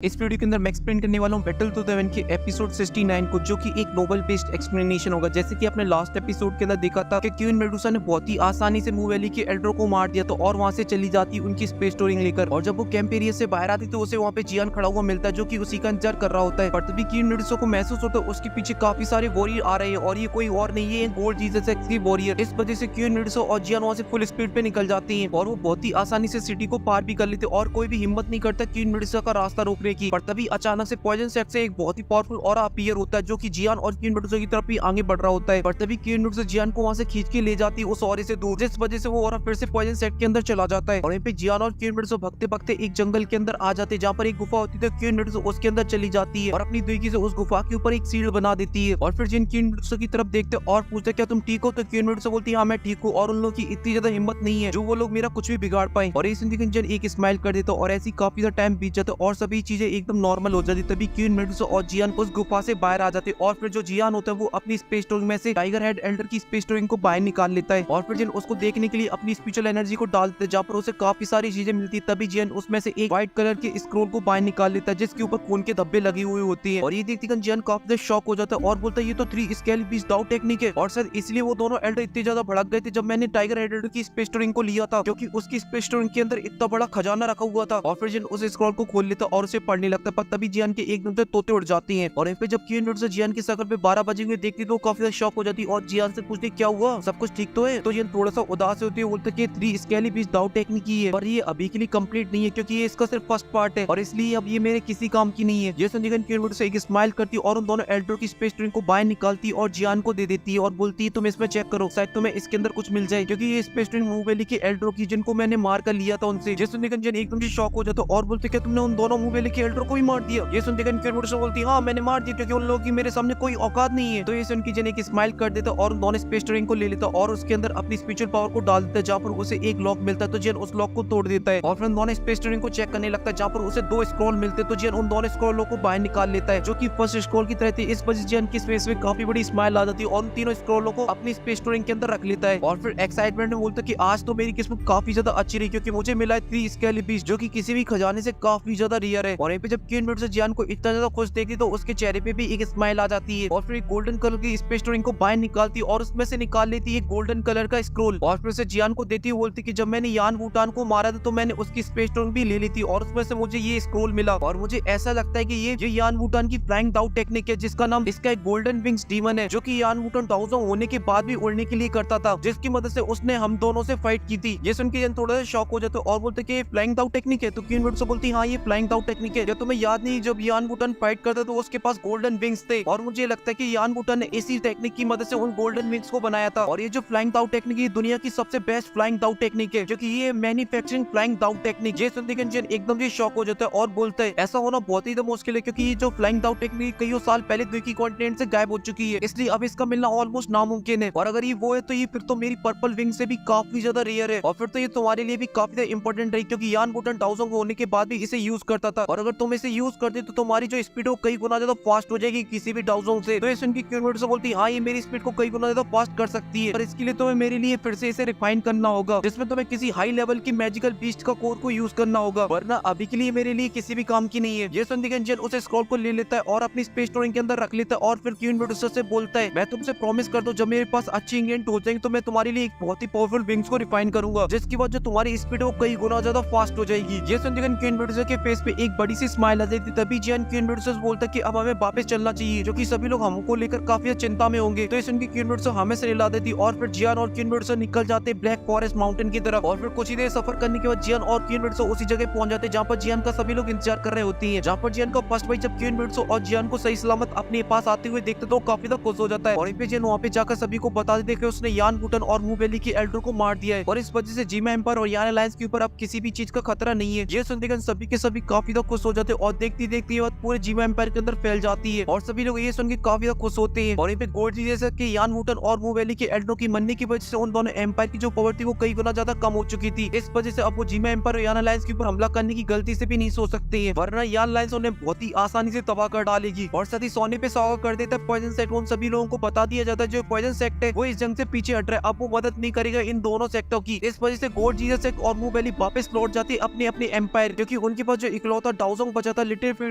इस वीडियो के अंदर मैं एक्सप्लेन करने वाला हूँ बैटल टू द एवन के एपिसोड 69 को, जो कि एक नोबल बेस्ड एक्सप्लेनेशन होगा। जैसे कि आपने लास्ट एपिसोड के अंदर देखा था कि क्वीन मेडुसा ने बहुत ही आसानी से मूव वैली के एल्डर को मार दिया, तो और वहां से चली जाती उनकी स्पेस स्टोरिंग लेकर। और जब वो कैंपेरिया से बाहर आती तो उसे वहाँ पे जियान खड़ा हुआ मिलता है, जो कि उसी का इंतजार कर रहा होता है। पर तभी क्वीन मेडुसा को महसूस होता है उसके पीछे काफी सारे वॉरियर आ रहे हैं, और ये कोई और नहीं है, गोल्ड जीसस एक्स की वॉरियर। इस वजह से क्वीन मेडुसा और जियान वहाँ से फुल स्पीड पे निकल जाती है, और वो बहुत ही आसानी से सिटी को पार भी कर लेते, और कोई भी हिम्मत नहीं करता क्वीन मेडुसा का रास्ता रोकने की। पर तभी अचानक से पॉइजन सेट से एक बहुत ही पावरफुल ऑरा अपीयर होता है, जो कि जियान और क्वीन मेडुसा की तरफ ही आगे बढ़ रहा होता है। पर तभी क्वीन मेडुसा जियान को वहां से खींच के ले जाती है उस ऑरे से दूर, जिस वजह से वो ऑरा फिर से पॉइजन सेट के अंदर चला जाता है। और वहीं पे जियान और क्वीन मेडुसा भगते भगते एक जंगल के अंदर आ जाते हैं, जहाँ पर एक गुफा होती है। क्वीन मेडुसा उसके अंदर चली जाती है और अपनी दुर्गी से उस गुफा के ऊपर एक सील बना देती है। और फिर जिन क्वीन मेडुसा की तरफ देखते और पूछते क्या तुम ठीक हो, तो क्वीन मेडुसा बोलती है हाँ मैं ठीक हूँ, और उन लोगों की इतनी ज्यादा हिम्मत नहीं है जो वो लोग मेरा कुछ भी बिगाड़ पाए। और इस जिन एक स्माइल कर देता, और ऐसी काफी ज्यादा टाइम बीत जाता और सभी चीजें एकदम नॉर्मल हो जाती। तभी क्वीन मेडुसा और जियान उस गुफा से बाहर आ जाते, और फिर जो जियान होता है वो अपनी स्पेस स्टोरिंग में से टाइगर हेड एल्डर की स्पेस स्टोरिंग को बाहर निकाल लेता है, और फिर जिन उसको देखने के लिए अपनी स्पिरिचुअल एनर्जी को डाल देते, जहाँ पर उसे काफी सारी चीजें मिलती। तभी जियान उसमें से एक व्हाइट कलर के स्क्रोल को बाहर निकाल लेता है, जिसके ऊपर खून के धब्बे लगे हुए होती है। और ये देखते जियान काफी शॉक हो जाता है और बोलता है ये तो 3 स्केल बीस्ट डाउ टेक्निक है, और शायद इसलिए वो दोनों एल्डर इतने ज्यादा भड़क गए थे जब मैंने टाइगर हेड एल्डर की स्पेस स्टोरिंग को लिया था, क्योंकि उसकी स्पेस स्टोरिंग के अंदर इतना बड़ा खजाना रखा हुआ था। और फिर जिन उस स्क्रॉल को खोल लेता और उसे पढ़ने लगता, पर तभी जियान के एकदम से तोते उड़ जाती हैं। और जब क्वीन मेडुसा जियान की शकल पे 12 बजे हुए देखती तो काफी ज्यादा शॉक हो जाती, और जियान से पूछती क्या हुआ, सब कुछ ठीक तो है। तो जियान थोड़ा सा उदास होती है, बोलते कि 3 स्केली बीस्ट डाउ टेक्निक ही है, पर ये अभी के लिए कंप्लीट नहीं है, क्योंकि ये इसका सिर्फ फर्स्ट पार्ट है, और इसलिए अब ये मेरे किसी काम की नहीं है। ये सुनकर क्वीन मेडुसा एक स्माइल करती और उन दोनों एल्डर की स्पेस स्टोरिंग को बाहर निकालती और जियान को दे देती है, और बोलती है तुम इसमें चेक करो, शायद तुम्हें इसके अंदर कुछ मिल जाए, क्योंकि ये स्पेस स्टोरिंग मूव वैली के एल्डर की जिनको मैंने मार कर लिया था उनसे। ये सुनकर जियान एकदम से शॉक हो जाता और बोलते क्या तुमने उन दोनों मूव वैली के एल्डर को ही मार दिया। ये सुनकर क्वीन मेडुसा बोलती हाँ मैंने मार दिया, क्योंकि उन लोगों की मेरे सामने कोई औकात नहीं है। तो ये सुन के जियान एक स्माइल कर देता और दोनों स्पेस स्टोरिंग को ले लेता और उसके अंदर अपनी स्पिरिचुअल पावर को डाल देता, जहाँ पर उसे एक लॉक मिलता है। तो जियान उस लॉक को तोड़ देता है और फिर दोनों स्पेस स्टोरिंग को चेक करने लगता है, जहाँ पर उसे 2 स्क्रॉल मिलते। तो जियान उन दोनों स्क्रॉलों को बाहर निकाल लेता है, जो कि फर्स्ट स्क्रॉल की तरह थी। इस वजह से जियान की फेस में काफी बड़ी स्माइल आ जाती है, और उन तीनों स्क्रॉलों को अपनी स्पेस स्टोरिंग के अंदर रख लेता है। और फिर एक्साइटमेंट में बोलता है कि आज तो मेरी किस्मत काफी ज्यादा अच्छी रही, क्योंकि मुझे मिला है 3 स्केली बीस्ट, जो कि किसी भी खजाने से काफी ज्यादा रेयर है। और यहीं पे जब क्वीन मेडुसा जियान को इतना ज्यादा खुश देखती तो उसके चेहरे पे भी एक स्माइल आ जाती है, और फिर गोल्डन कलर की स्पेस स्टोरिंग को बाहर निकालती और उसमें से निकाल लेती है गोल्डन कलर का स्क्रोल, और फिर से जियान को देती हुई बोलती कि जब मैंने यान वुटान को मारा था तो मैंने उसकी स्पेस स्टोरिंग भी ले ली थी, और उसमें से मुझे ये स्क्रोल मिला। और मुझे ऐसा लगता है कि ये यान वुटान की फ्लाइंग डाउ टेक्निक है, जिसका नाम इसका एक गोल्डन विंग्स डीमन है, जो कि यान वुटान 1000 होने के बाद भी उड़ने के लिए करता था, जिसकी मदद से उसने हम दोनों से फाइट की थी। ये सुन के जियान थोड़ा सा शॉक हो जाते और बोलते कि फ्लाइंग डाउ टेक्निक है। तो क्वीन मेडुसा बोलती हाँ ये फ्लाइंग डाउ टेक्निक है। जब तुम्हें याद नहीं, जब यान वुटान फाइट करता तो उसके पास गोल्डन विंग्स थे, और मुझे लगता है कि यान वुटान ने इसी टेक्निक की मदद से उन गोल्डन विंग्स को बनाया था। और ये जो फ्लाइंग डाउ टेक्निक है दुनिया की सबसे बेस्ट फ्लाइंग डाउ टेक्निक है, जो कि ये मैन्युफैक्चरिंग फ्लाइंग डाउ टेक्निक। ये सुनते जियान एकदम से शॉक हो जाता है और बोलता है ऐसा होना बहुत ही मुश्किल है, क्योंकि ये जो फ्लाइंग डाउ टेक्निक कई साल पहले द्वीपी कॉन्टिनेंट से गायब हो चुकी है, इसलिए अब इसका मिलना ऑलमोस्ट नामुमकिन है। और अगर ये वो है तो ये फिर तो मेरी पर्पल विंग से भी काफी ज्यादा रेयर है, और फिर तो ये तुम्हारे लिए भी काफी ज्यादा इंपॉर्टेंट रही, क्योंकि यान वुटान 1000 होने के बाद भी इसे यूज करता था, और अगर तुम इसे यूज करते तो तुम्हारी जो स्पीड हो कई गुना ज्यादा फास्ट हो जाएगी किसी भी 1000 से। तो ये सुन के क्वीन मेडुसा बोलती हाँ ये मेरी स्पीड को कई गुना ज्यादा फास्ट कर सकती है, पर इसके लिए तुम्हें मेरे लिए फिर से इसे रिफाइन करना होगा, जिसमें तुम्हें किसी हाई लेवल की मैजिकल बीस्ट का कोर को यूज करना होगा, वरना अभी के लिए मेरे लिए किसी भी काम की नहीं है। ये सुन के जियान उस स्क्रॉल को ले लेता है और अपनी स्पेस स्टोरिंग के अंदर रख लेता है, और फिर क्वीन मेडुसा से बोलता है मैं तुमसे प्रॉमिस कर दो जब मेरे पास अच्छी इंग्रेडिएंट हो जाएंगे तो मैं तुम्हारे लिए एक बहुत ही पावरफुल विंग्स को रिफाइन करूंगा, जिसकी वजह से तुम्हारी स्पीड वो कई गुना ज्यादा फास्ट हो जाएगी। ये सुन के क्वीन मेडुसा के फेस पे एक बड़ी सी स्माइल आ जाती। तभी जियान क्वीन मेडुसा से बोलता है कि अब हमें वापस चलना चाहिए, जो कि सभी लोग हमको लेकर काफी चिंता में होंगे। तो ये सुन के क्वीन मेडुसा हमें से हिला देती, और फिर जियान और क्वीन मेडुसा निकल जाते ब्लैक फॉरेस्ट माउंटेन की तरफ। और फिर कुछ ही देर सफर करने के बाद जियान और क्वीन मेडुसा उसी जगह पहुंच जाते जहाँ पर जियान का सभी लोग इंतजार कर रहे होती है, जहाँ पर जियान का फर्स्ट भाई जब क्वीन मेडुसा और जियान को सही सलामत अपने पास आते हुए देखते तो काफी ज्यादा खुश हो जाता है, और जियान वहाँ पे जाकर सभी को बता देते कि उसने यान वुटान और मूव वैली के एल्डर को मार दिया है, और इस वजह से जिमा एम्पायर और यान अलायंस के ऊपर अब किसी भी चीज का खतरा नहीं है। ये सुनते सभी के सभी काफी ज्यादा खुश हो जाते हैं, और देखती देखती ये बात पूरे जिमा एम्पायर के अंदर फैल जाती है, और सभी लोग ये सुन के काफी ज्यादा खुश होते हैं। और यहाँ पे गोल्ड जैसे कि यान वुटान और मूव वैली के एल्डर की मरने की वजह से उन दोनों एम्पायर की जो पावर थी वो कई गुना ज्यादा कम हो चुकी थी। इस वजह से अब वो जिमा एम्पायर और यान अलायंस के ऊपर हमला करने की गलती से भी नहीं सोच सकते हैं, वरना यान अलायंस उन्हें बहुत ही आसानी से तबाह कर डालेगी। और साथ ही सोने पे सौगा कर देता है पॉइजन सेक्ट। उन सभी लोगों को बता दिया जाता है जो पॉइजन सेक्ट है वो इस जंग से पीछे हट रहा है, अब वो मदद नहीं करेगा इन दोनों सेक्टों की। इस वजह से गोल्ड जीसस सेक्ट और मूव वैली वापस लौट जाती है अपने अपने एम्पायर, क्योंकि उनके पास जो इकलौता डाउजोंग बचा था लिटिल फेट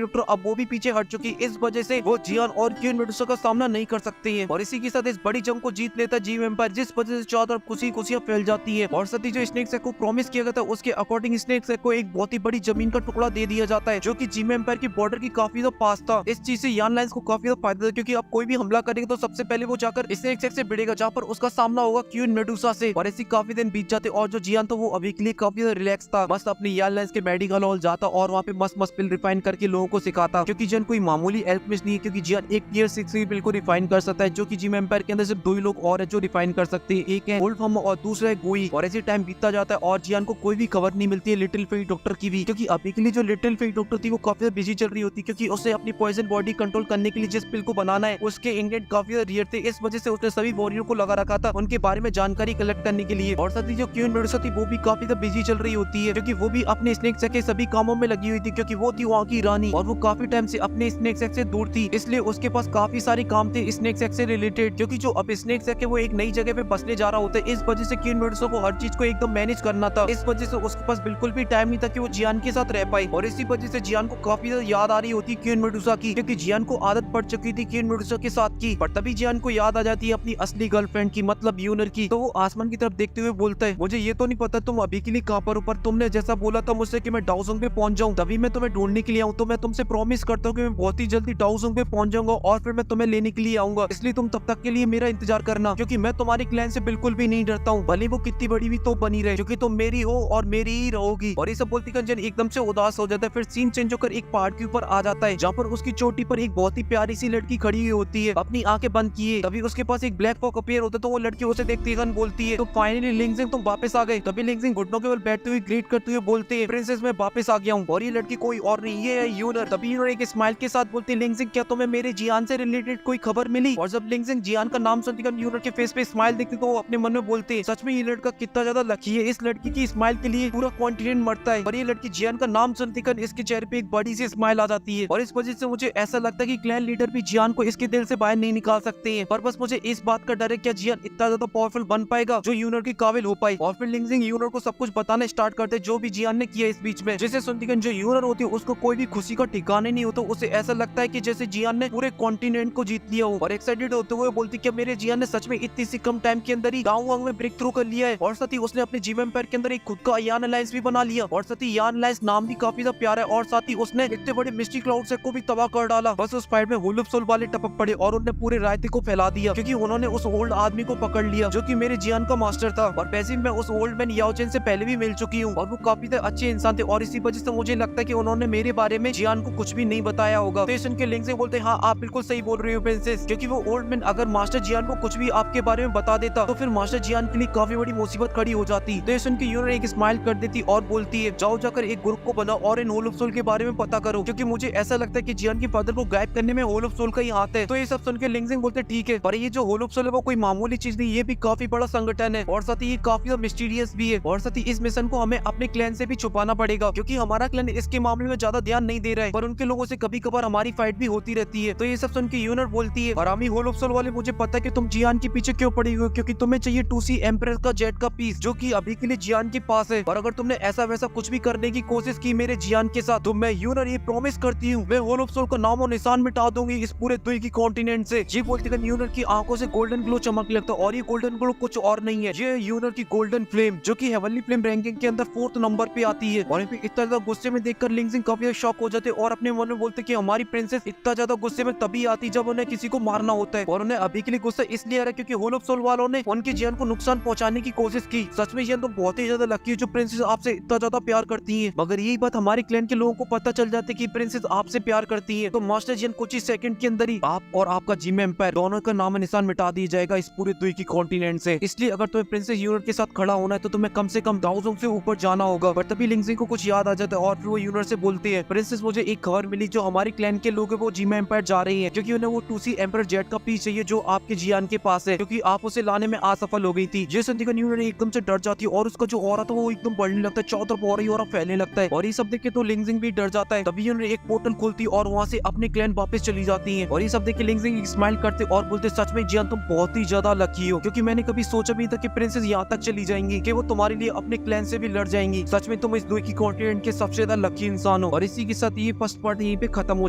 डॉक्टर, अब वो भी पीछे हट चुकी है। इस वजह से वो जियान और क्वीन मेडुसा का सामना नहीं कर सकती है और इसी के साथ इस बड़ी जंग को जीत लेता जीम एम्पायर, जिस वजह से चारों तरफ खुशियां फैल जाती है। और साथ ही जो स्नेक सैक को प्रॉमिस किया गया था उसके अकॉर्डिंग स्नेक सैक को एक बहुत ही बड़ी जमीन का टुकड़ा दे दिया जाता है, जो कि जीम एम्पायर की बॉर्डर की काफी ज्यादा पास था। इस चीज से यान लाइंस को काफी ज्यादा फायदा था, क्योंकि अब कोई भी हमला करेगा तो सबसे पहले वो जाकर स्नेक सैक से भिड़ेगा, जहाँ पर उसका सामना होगा क्वीन मेडुसा से। और ऐसी काफी दिन बीत जाते और जो जियान था वो अभी के लिए काफी ज्यादा रिलैक्स था, मस्त अपनी यान लाइंस के मेडिकल हॉल जाता और वहाँ पे मस्त मस्त पिल रिफाइन करके लोगों को सिखाता, क्योंकि जियान कोई मामूली एल्केमिस्ट नहीं है, क्योंकि जियान एक टियर 6 की पिल को रिफाइन कर सकता है, जो कि जीम एम्पायर के अंदर सिर्फ दो ही लोग और है जो रिफाइन कर सकते हैं, एक है वुल्फ और दूसरा है गोई। और ऐसे टाइम बीतता जाता है और जियान को कोई भी खबर नहीं मिलती है लिटिल फेट डॉक्टर की भी, क्योंकि अभी के लिए जो लिटिल फेट डॉक्टर थी वो काफी ज्यादा बिजी चल रही होती, क्योंकि उसे अपनी पॉइजन बॉडी कंट्रोल करने के लिए जिस पिल को बनाना है उसके इंग्रेडिएंट काफी ज्यादा रेयर थे। इस वजह से उसने सभी वॉरियर को लगा रखा था उनके बारे में जानकारी कलेक्ट करने के लिए। और साथ ही जो क्वीन मेडुसा थी वो भी काफी ज्यादा बिजी चल रही होती है, क्योंकि वो भी अपने स्नेक सैक के सभी कामों में लगी हुई थी, क्योंकि वो थी वहाँ की रानी और वो काफी टाइम से अपने स्नेक सैक से दूर थी, इसलिए उसके पास काफी सारे काम थे स्नेक सैक से रिलेटेड, क्योंकि जो अब स्नेक सैक है वो एक नई जगह पे बसने जा रहा होता है। इस वजह से क्वीन मेडुसा को हर चीज को एकदम मैनेज करना था, इस वजह से उसके पास बिल्कुल भी टाइम नहीं था कि वो जियान के साथ रह पाए। और इसी वजह से जियान को काफी ज्यादा याद आ रही होती है क्वीन मेडुसा की, क्योंकि जियान को आदत पड़ चुकी थी क्वीन मेडुसा के साथ की। पर तभी जियान को याद आ जाती है अपनी असली गर्लफ्रेंड की, मतलब यूनर की। तो वो आसमान की तरफ देखते हुए बोलता है, मुझे ये तो नहीं पता तुम अभी के लिए कहाँ पर हो, पर तुमने जैसा बोला था मुझसे कि मैं डाउजोंग पे पहुंच जाऊं, तभी मैं तुम्हें ढूंढने के लिए आऊं। तो मैं तुमसे प्रॉमिस करता हूँ कि मैं बहुत ही जल्दी डाउजोंग पे पहुंच जाऊंगा और फिर मैं तुम्हें लेने के लिए आऊंगा, इसलिए तुम तब तक के लिए मेरा इंतजार करना, क्योंकि मैं तुम्हारे क्लैन से बिल्कुल भी नहीं डरता हूँ, भले वो कितनी बड़ी भी तो बनी रहे, क्योंकि तुम मेरी हो और मेरी ही रहोगी। और ये सब बोलती कंचन एकदम से उदास हो जाता है। फिर सीन चेंज होकर एक पहाड़ के ऊपर आ जाता है, जहाँ पर उसकी चोटी पर एक बहुत ही प्यारी सी लड़की खड़ी हुई होती है, अपनी आंखें बंद किए। तभी उसके पास एक ब्लैक फॉक अपीयर होता है, तो वो लड़की उसे देखती है बोलती है, तो फाइनली लिंगजिंग तुम वापस आ गए। तभी लिंगजिंग घुटनों के बल बैठते हुए ग्रीट करते हुए बोलते हैं, प्रिंसेस मैं वापस आ गया हूँ। और ये लड़की कोई और नहीं, ये है यूनर। तभी यूनर एक स्माइल के साथ बोलती है, लिंगजिंग क्या तुम्हें मेरे जियान से रिलेटेड कोई खबर मिली? और जब लिंगजिंग जियान का नाम सुनती है यूनर के फेस पे स्माइल देखते तो वो अपने मन में बोलते हैं, सच में ये लड़का कितना ज्यादा लकी है, इस लड़की की स्माइल के लिए पूरा कॉन्टिनेंट मरता है। और ये लड़की जियान का नाम सुनती कर इसके चेहरे पे एक बड़ी सी स्माइल आ जाती है, और इस वजह से मुझे ऐसा लगता है कि क्लैन लीडर भी जियान को इसके दिल से बाहर नहीं निकाल सकते हैं। पर बस मुझे इस बात का डर है क्या जियान इतना ज्यादा पावरफुल बन पाएगा जो यूनर के काबिल हो पाए। और फिर लिंगजिंग यूनर को सब कुछ बताना स्टार्ट करते जो भी जियान ने किया इस बीच में, जिसे सुनती जो यूनर होती है उसको कोई भी खुशी का ठिकाने नहीं होता, उसे ऐसा लगता है कि जैसे जियान ने पूरे कॉन्टिनेंट को जीत लिया हो। और एक्साइटेड होते हुए बोलती कि मेरे जियान ने सच में इतनी सी कम टाइम के अंदर ही गांव में ब्रेक थ्रू कर लिया है। और साथ ही उसने अपने जीम एम्पायर के अंदर एक खुद का यान अलायंस भी बना लिया, और साथ ही यान अलायंस नाम भी काफी ज्यादा प्यारा है। और साथ ही उसने इतने बड़े मिस्टी क्लाउड से को भी तबाह कर डाला। बस उस फाइट में वुल्फ सोल वाले टपक पड़े और उन्होंने पूरे रायते को फैला दिया, क्योंकि उन्होंने उस ओल्ड आदमी को पकड़ लिया जो कि मेरे जियान का मास्टर था। और वैसे मैं उस ओल्ड मैन याओचेन से पहले भी मिल चुकी हूँ और वो काफी अच्छे इंसान थे, और इसी वजह से मुझे लगता है कि उन्होंने मेरे बारे में जियान को कुछ भी नहीं बताया होगा। तो सुन के लिंगजिंग बोलते हैं, हाँ आप बिल्कुल सही बोल रही हो प्रिंसेस, क्योंकि वो ओल्ड मैन अगर मास्टर जियान को कुछ भी आपके बारे में बता देता तो फिर मास्टर जियान के लिए काफी बड़ी मुसीबत खड़ी हो जाती। तो सुन के यूनर एक स्माइल कर देती और बोलती है, जाओ जाकर एक ग्रुप को बनाओ और इन वुल्फ सोल के बारे में पता करो, क्योंकि मुझे ऐसा लगता है कि जियान के फादर को गायब करने में वुल्फ सोल का ही हाथ है। तो ये सब सुन के लिंगजिंग बोलते ठीक है, पर ये जो वुल्फ सोल है वो कोई मामूली चीज नहीं, ये भी काफी बड़ा संगठन है, और साथ ही ये काफी मिस्टीरियस भी है। और साथ ही इस मिशन को हमें अपने क्लैन से भी छुपाना पड़ेगा, क्योंकि हमारा क्लैन इसके मामले में ज्यादा ध्यान नहीं दे रहा है, पर उनके लोगों से कभी कभार हमारी फाइट भी होती रहती है। तो ये सब सुन के यूनर बोलती है, आरामी वुल्फ सोल वाले मुझे पता है कि तुम जियान के पीछे क्यों पड़ी हुई हो, क्योंकि तुम्हें चाहिए 2C एम्प्रेस का जेट का पीस, जो कि अभी के लिए जियान के पास है। और अगर तुमने ऐसा वैसा कुछ भी करने की कोशिश की मेरे जियान के साथ, तो मैं यूनर ये प्रॉमिस करती हूँ मैं वुल्फ सोल का नाम और निशान मिटा दूंगी इस पूरे दुई की कॉन्टिनेंट से। ये बोलते हुए यूनर की आंखों से गोल्डन ग्लो चमक लगता है, और ये गोल्डन ग्लो कुछ और नहीं है, ये यूनर की गोल्डन फ्लेम, जो कि हेवनली फ्लेम रैंकिंग के अंदर 4th नंबर पे आती है। और इतना ज्यादा गुस्से में देखकर लिंगजिंग काफी शॉक हो जाते और अपने मन में बोलते कि हमारी प्रिंसेस इतना ज्यादा गुस्से में तभी आती जब उन्हें किसी को मारना होता है, और उन्हें अभी के लिए गुस्सा इसलिए आ रहा है क्योंकि वुल्फ सोल वालों ने उनके जियान को नुकसान पहुंचाने की कोशिश की। सच में जियान तो बहुत ही ज्यादा लकी है जो प्रिंसेस आपसे इतना ज्यादा प्यार करती है, मगर यही बात हमारे क्लैन के लोगों को पता चल जाती है कि प्रिंसेस आपसे प्यार करती है, तो मास्टर जियान कुछ ही सेकंड के अंदर ही आप और आपका जीम एम्पायर दोनों का नाम निशान मिटा दिया जाएगा इस पूरे दुई की कॉन्टिनेंट से। इसलिए अगर तुम्हें प्रिंसेस यूनर के साथ खड़ा होना है तो तुम्हें कम से कम डाउजोंग से ऊपर जाना होगा। पर तभी लिंगजिंग को कुछ याद आ जाता है और फिर वो यूनर से बोलती है, प्रिंसेस मुझे एक खबर मिली, जो हमारे क्लैन के लोग है वो जीम एम्पायर जा रही है, क्योंकि उन्हें वो 2C एम्पायर जेट का पीस चाहिए जो आपके जियान के पास है, क्योंकि आप उसे लाने में असफल हो गई थी। ये सुनते ही यूनर एकदम से डर जाती है और उसका जो ऑरा था वो एकदम बढ़ने लगता है, चारों तरफ ऑरा फैलने लगता है, और ये सब देख के तो लिंगजिंग भी डर जाता है। तभी यूनर एक पोर्टल खोलती है और वहाँ से अपने क्लैन वापस चली जाती है। और ये सब देख के लिंगजिंग स्माइल करते और बोलते, सच में जियान तुम बहुत ही ज्यादा लकी हो, क्योंकि मैंने कभी सोचा भी था कि प्रिंसेस यहाँ तक चली जाएंगी कि वो तुम्हारे लिए अपने क्लैन से भी लड़ जाएंगी। सच में तुम इस दुई की कॉन्टिनेंट के सबसे ज्यादा लकी इंसान इंसानों। और इसी के साथ ये फर्स्ट पार्ट यहीं पे खत्म हो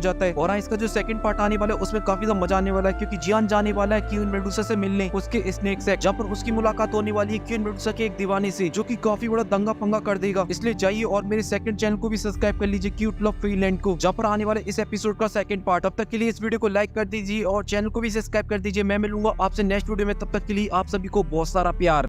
जाता है। और इसका जो सेकंड पार्ट आने वाला है उसमें काफी ज्यादा मजा आने वाला है, क्योंकि जियान जाने वाला है क्वीन मेडुसा से मिलने उसके स्नेक से, जहाँ पर उसकी मुलाकात होने वाली है क्वीन मेडुसा के एक दीवाने से, जो कि काफी बड़ा दंगा पंगा कर देगा। इसलिए जाइए और मेरे सेकंड चैनल को भी सब्सक्राइब कर लीजिए, क्यूट लव फ्रीलैंड को, जहाँ पर आने वाले इस एपिसोड का सेकंड पार्ट। अब तक के लिए इस वीडियो को लाइक कर दीजिए और चैनल को भी सब्सक्राइब कर दीजिए। मैं मिलूंगा आपसे नेक्स्ट वीडियो में, तब तक के लिए आप सभी को बहुत सारा प्यार।